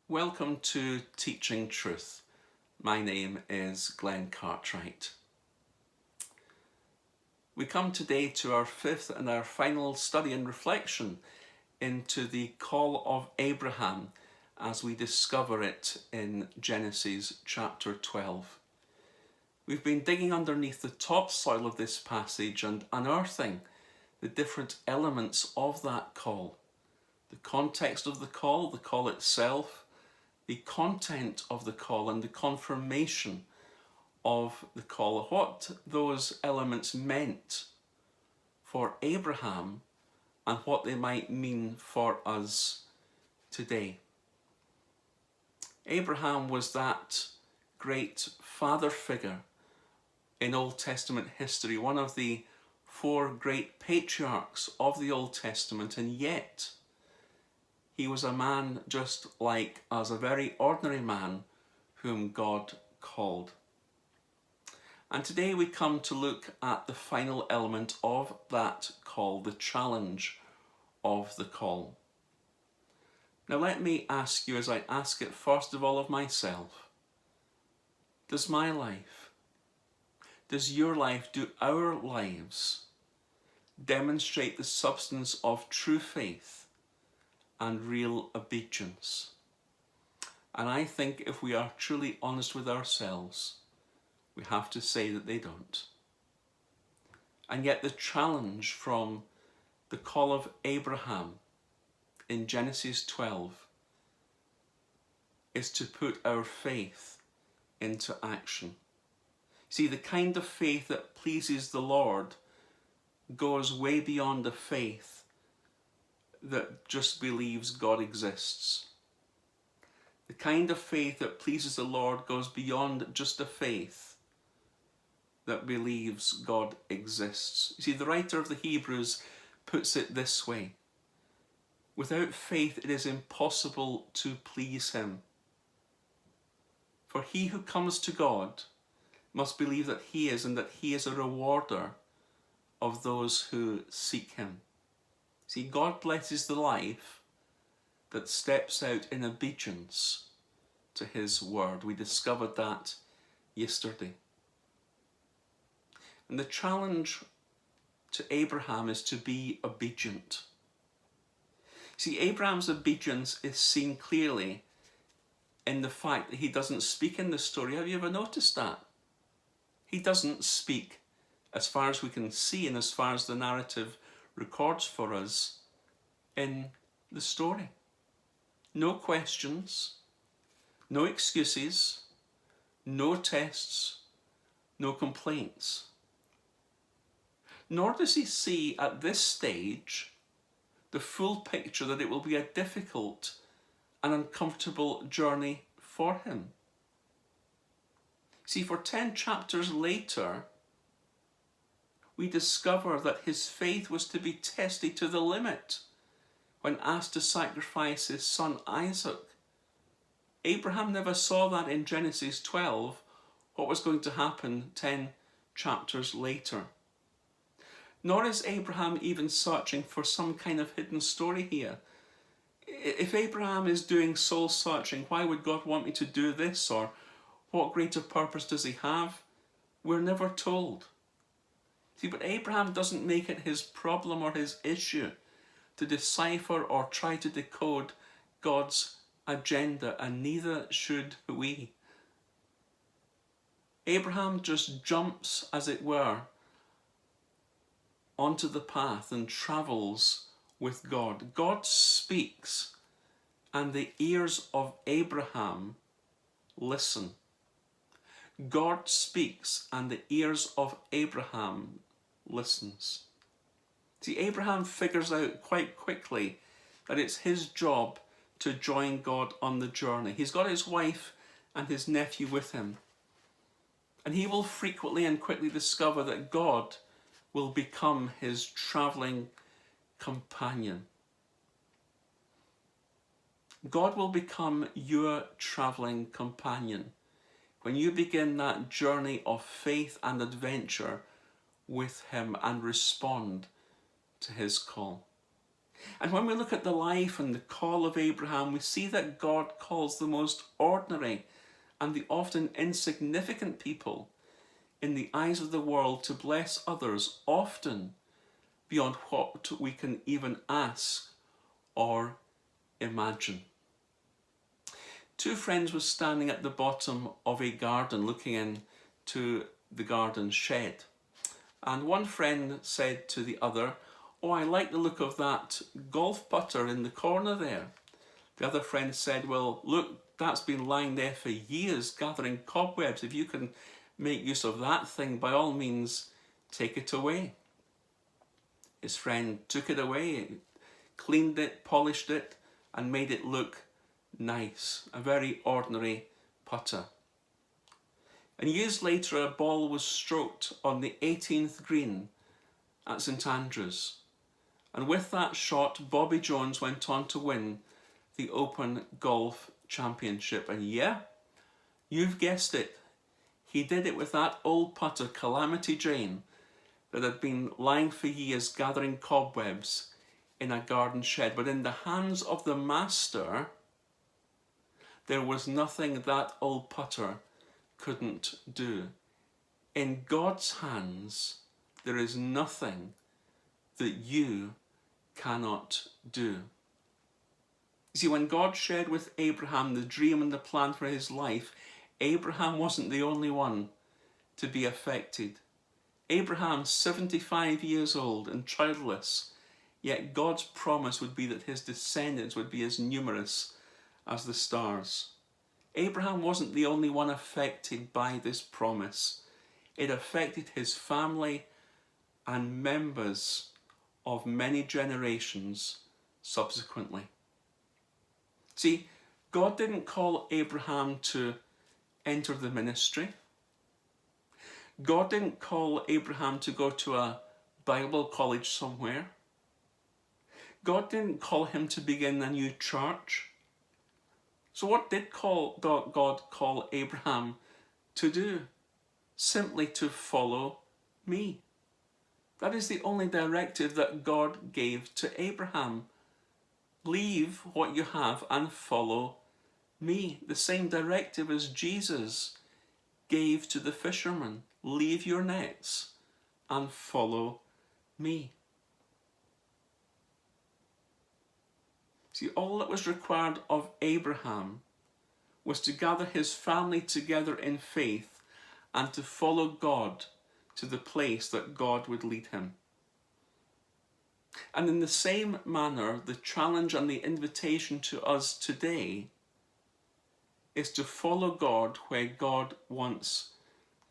Welcome to Teaching Truth. My name is Glenn Cartwright. We come today to our fifth and our final study and reflection into the call of Abraham as we discover it in Genesis chapter 12. We've been digging underneath the topsoil of this passage and unearthing the different elements of that call. The context of the call itself, the content of the call, and the confirmation of the call, what those elements meant for Abraham and what they might mean for us today. Abraham was that great father figure in Old Testament history, one of the four great patriarchs of the Old Testament, and yet he was a man just like us, a very ordinary man whom God called. And today we come to look at the final element of that call, the challenge of the call. Now let me ask you, as I ask it first of all of myself, does my life, does your life, do our lives demonstrate the substance of true faith and real obedience? And I think if we are truly honest with ourselves, we have to say that they don't. And yet the challenge from the call of Abraham in Genesis 12 is to put our faith into action. See, the kind of faith that pleases the Lord goes way beyond the faith that just believes God exists. The kind of faith that pleases the Lord goes beyond just a faith that believes God exists. You see, the writer of the Hebrews puts it this way: without faith it is impossible to please him. For he who comes to God must believe that he is, and that he is a rewarder of those who seek him. See, God blesses the life that steps out in obedience to his word. We discovered that yesterday. And the challenge to Abraham is to be obedient. See, Abraham's obedience is seen clearly in the fact that he doesn't speak in the story. Have you ever noticed that? He doesn't speak, as far as we can see and as far as the narrative records for us, in the story. No questions, no excuses, no tests, no complaints. Nor does he see at this stage the full picture that it will be a difficult and uncomfortable journey for him. See, for 10 chapters later, we discover that his faith was to be tested to the limit when asked to sacrifice his son Isaac. Abraham never saw that in Genesis 12, what was going to happen 10 chapters later. Nor is Abraham even searching for some kind of hidden story here. If Abraham is doing soul searching, why would God want me to do this? Or what greater purpose does he have? We're never told. See, but Abraham doesn't make it his problem or his issue to decipher or try to decode God's agenda, and neither should we. Abraham just jumps, as it were, onto the path and travels with God. God speaks, and the ears of Abraham listen. God speaks, and the ears of Abraham listens. See, Abraham figures out quite quickly that it's his job to join God on the journey. He's got his wife and his nephew with him, and he will frequently and quickly discover that God will become his travelling companion. God will become your travelling companion when you begin that journey of faith and adventure with him and respond to his call. And when we look at the life and the call of Abraham, we see that God calls the most ordinary and the often insignificant people in the eyes of the world to bless others, often beyond what we can even ask or imagine. Two friends were standing at the bottom of a garden looking into the garden shed. And one friend said to the other, "Oh, I like the look of that golf putter in the corner there." The other friend said, "Well, look, that's been lying there for years gathering cobwebs. If you can make use of that thing, by all means, take it away." His friend took it away, cleaned it, polished it, and made it look nice. A very ordinary putter. And years later, a ball was stroked on the 18th green at St Andrews. And with that shot, Bobby Jones went on to win the Open Golf Championship. And yeah, you've guessed it, he did it with that old putter, Calamity Jane, that had been lying for years gathering cobwebs in a garden shed. But in the hands of the master, there was nothing that old putter couldn't do. In God's hands, there is nothing that you cannot do. You see, when God shared with Abraham the dream and the plan for his life, Abraham wasn't the only one to be affected. Abraham, 75 years old and childless, yet God's promise would be that his descendants would be as numerous as the stars. Abraham wasn't the only one affected by this promise. It affected his family and members of many generations subsequently. See, God didn't call Abraham to enter the ministry. God didn't call Abraham to go to a Bible college somewhere. God didn't call him to begin a new church. So what did God call Abraham to do? Simply to follow me. That is the only directive that God gave to Abraham. Leave what you have and follow me. The same directive as Jesus gave to the fishermen. Leave your nets and follow me. See, all that was required of Abraham was to gather his family together in faith and to follow God to the place that God would lead him. And in the same manner, the challenge and the invitation to us today is to follow God where God wants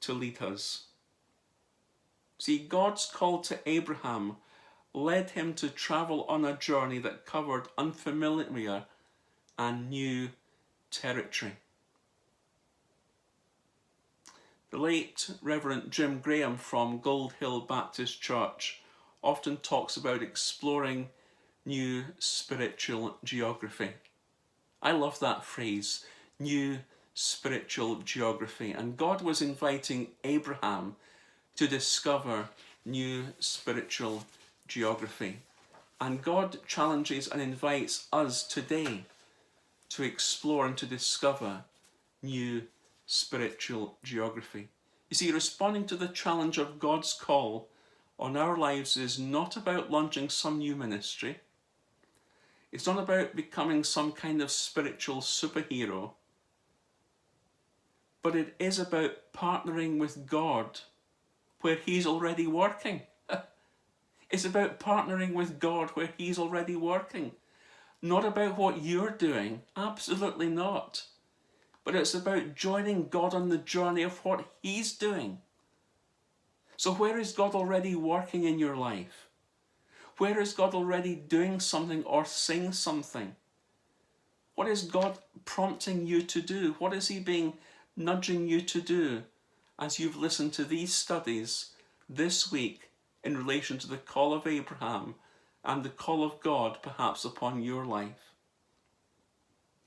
to lead us. See, God's call to Abraham led him to travel on a journey that covered unfamiliar and new territory. The late Reverend Jim Graham from Gold Hill Baptist Church often talks about exploring new spiritual geography. I love that phrase, new spiritual geography. And God was inviting Abraham to discover new spiritual geography. And God challenges and invites us today to explore and to discover new spiritual geography. You see, responding to the challenge of God's call on our lives is not about launching some new ministry. It's not about becoming some kind of spiritual superhero. But it is about partnering with God where He's already working. It's about partnering with God where He's already working. Not about what you're doing, absolutely not. But it's about joining God on the journey of what He's doing. So where is God already working in your life? Where is God already doing something or saying something? What is God prompting you to do? What is He nudging you to do as you've listened to these studies this week in relation to the call of Abraham and the call of God perhaps upon your life?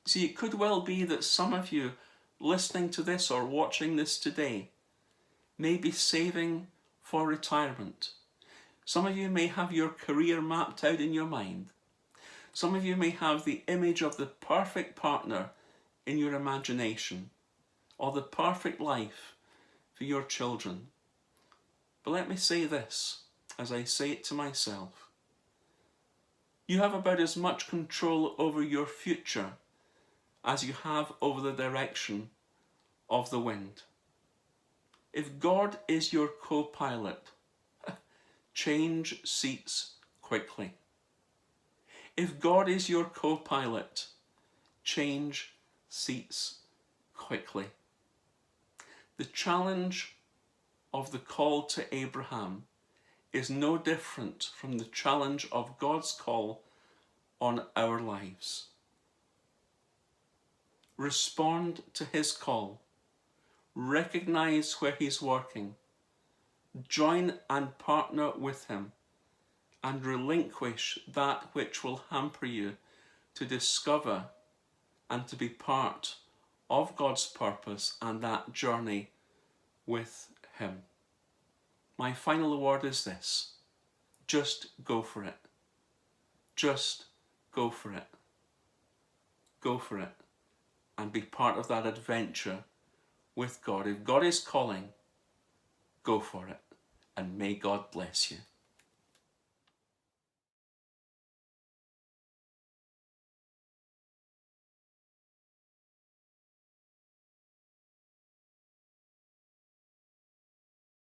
See, it could well be that some of you listening to this or watching this today may be saving for retirement. Some of you may have your career mapped out in your mind. Some of you may have the image of the perfect partner in your imagination, or the perfect life for your children. But let me say this, as I say it to myself. You have about as much control over your future as you have over the direction of the wind. If God is your co-pilot, change seats quickly. If God is your co-pilot, change seats quickly. The challenge of the call to Abraham is no different from the challenge of God's call on our lives. Respond to his call. Recognize where he's working. Join and partner with him, and relinquish that which will hamper you to discover and to be part of God's purpose and that journey with him. My final word is this: just go for it. Just go for it. Go for it and be part of that adventure with God. If God is calling, go for it, and may God bless you.